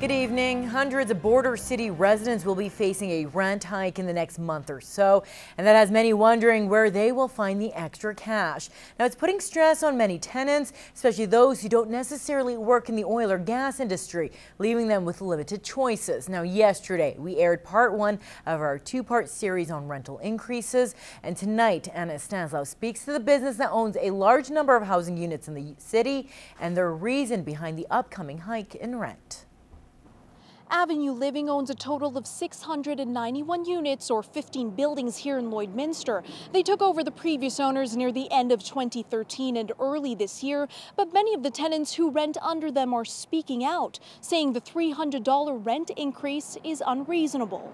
Good evening. Hundreds of border city residents will be facing a rent hike in the next month or so, and that has many wondering where they will find the extra cash. Now, it's putting stress on many tenants, especially those who don't necessarily work in the oil or gas industry, leaving them with limited choices. Now, yesterday, we aired part one of our two-part series on rental increases, and tonight, Anna Stanislaw speaks to the business that owns a large number of housing units in the city and the reason behind the upcoming hike in rent. Avenue Living owns a total of 691 units or 15 buildings here in Lloydminster. They took over the previous owners near the end of 2013 and early this year, but many of the tenants who rent under them are speaking out, saying the $300 rent increase is unreasonable.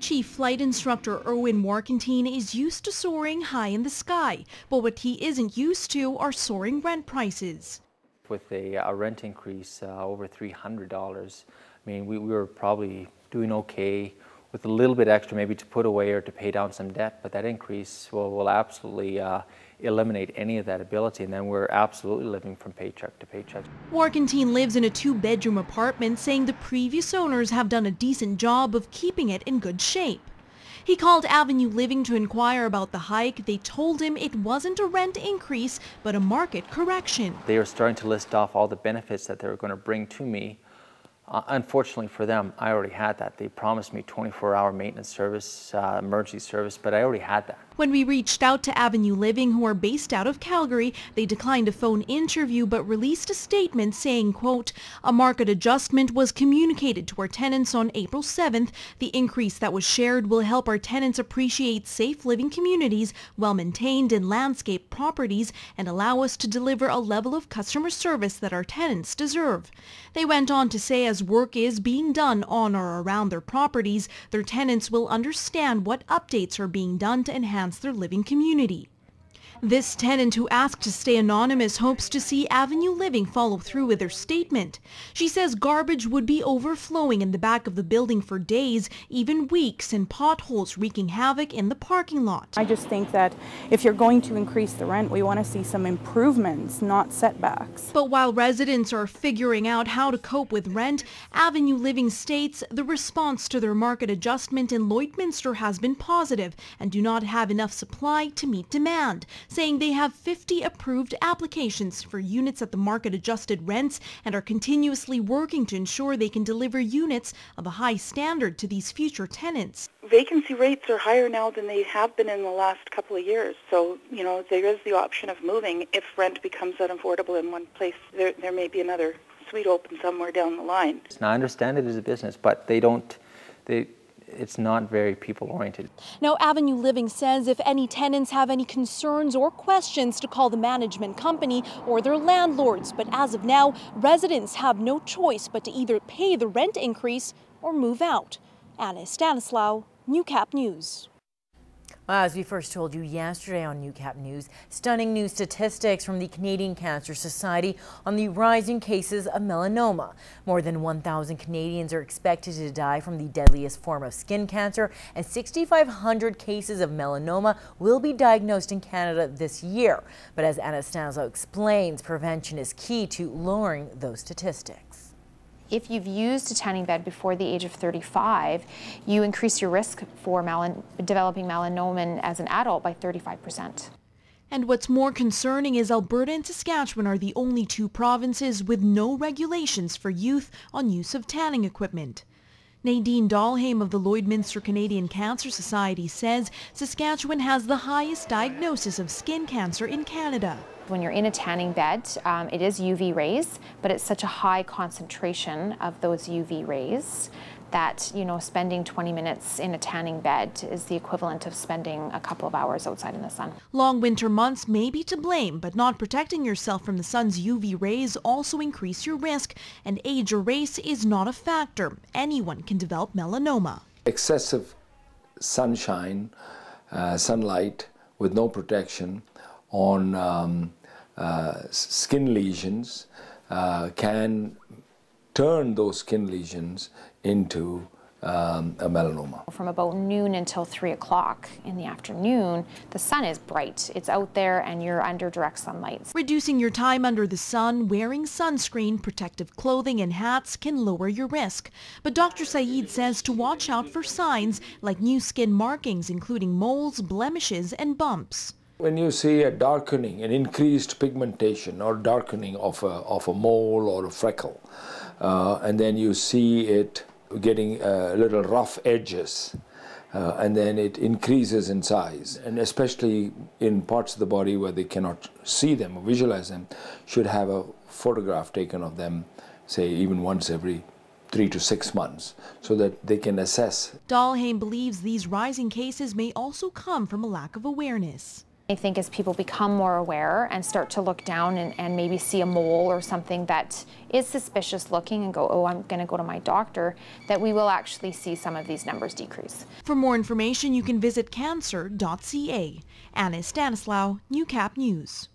Chief Flight Instructor Erwin Morkentine is used to soaring high in the sky, but what he isn't used to are soaring rent prices. With a rent increase over $300, I mean, we were probably doing okay with a little bit extra maybe to put away or to pay down some debt, but that increase will absolutely eliminate any of that ability, and then we're absolutely living from paycheck to paycheck. Morkentine lives in a two-bedroom apartment, saying the previous owners have done a decent job of keeping it in good shape. He called Avenue Living to inquire about the hike. They told him it wasn't a rent increase, but a market correction. They were starting to list off all the benefits that they were going to bring to me. Unfortunately for them, I already had that. They promised me 24-hour maintenance service, emergency service, but I already had that. When we reached out to Avenue Living, who are based out of Calgary, they declined a phone interview but released a statement saying, quote, "A market adjustment was communicated to our tenants on April 7th. The increase that was shared will help our tenants appreciate safe living communities, well-maintained and landscaped properties, and allow us to deliver a level of customer service that our tenants deserve." They went on to say as work is being done on or around their properties, their tenants will understand what updates are being done to enhance their living community. This tenant, who asked to stay anonymous, hopes to see Avenue Living follow through with their statement. She says garbage would be overflowing in the back of the building for days, even weeks, and potholes wreaking havoc in the parking lot. I just think that if you're going to increase the rent, we want to see some improvements, not setbacks. But while residents are figuring out how to cope with rent, Avenue Living states the response to their market adjustment in Lloydminster has been positive and do not have enough supply to meet demand, saying they have 50 approved applications for units at the market-adjusted rents and are continuously working to ensure they can deliver units of a high standard to these future tenants. Vacancy rates are higher now than they have been in the last couple of years. So, you know, there is the option of moving. If rent becomes unaffordable in one place, there may be another suite open somewhere down the line. Now, I understand it as a business, but it's not very people-oriented. Now, Avenue Living says if any tenants have any concerns or questions to call the management company or their landlords. But as of now, residents have no choice but to either pay the rent increase or move out. Anna Stanislaw, Newcap News. Well, as we first told you yesterday on Newcap News, stunning new statistics from the Canadian Cancer Society on the rising cases of melanoma. More than 1,000 Canadians are expected to die from the deadliest form of skin cancer, and 6,500 cases of melanoma will be diagnosed in Canada this year. But as Anna Stanislaw explains, prevention is key to lowering those statistics. If you've used a tanning bed before the age of 35, you increase your risk for developing melanoma as an adult by 35%. And what's more concerning is Alberta and Saskatchewan are the only two provinces with no regulations for youth on use of tanning equipment. Nadine Dahlheim of the Lloydminster Canadian Cancer Society says Saskatchewan has the highest diagnosis of skin cancer in Canada. When you're in a tanning bed, it is UV rays, but it's such a high concentration of those UV rays that, you know, spending 20 minutes in a tanning bed is the equivalent of spending a couple of hours outside in the sun. Long winter months may be to blame, but not protecting yourself from the sun's UV rays also increase your risk, and age or race is not a factor. Anyone can develop melanoma. Excessive sunshine, sunlight with no protection on skin lesions can turn those skin lesions into a melanoma. From about noon until 3 o'clock in the afternoon, the sun is bright. It's out there and you're under direct sunlight. Reducing your time under the sun, wearing sunscreen, protective clothing and hats can lower your risk. But Dr. Saeed says to watch out for signs like new skin markings, including moles, blemishes and bumps. When you see a darkening, an increased pigmentation or darkening of a mole or a freckle, and then you see it getting little rough edges, and then it increases in size, and especially in parts of the body where they cannot see them or visualize them, should have a photograph taken of them, say even once every 3 to 6 months, so that they can assess. Dahlheim believes these rising cases may also come from a lack of awareness. I think as people become more aware and start to look down and maybe see a mole or something that is suspicious looking and go, oh, I'm going to go to my doctor, that we will actually see some of these numbers decrease. For more information, you can visit cancer.ca. Anna Stanislaw, Newcap News.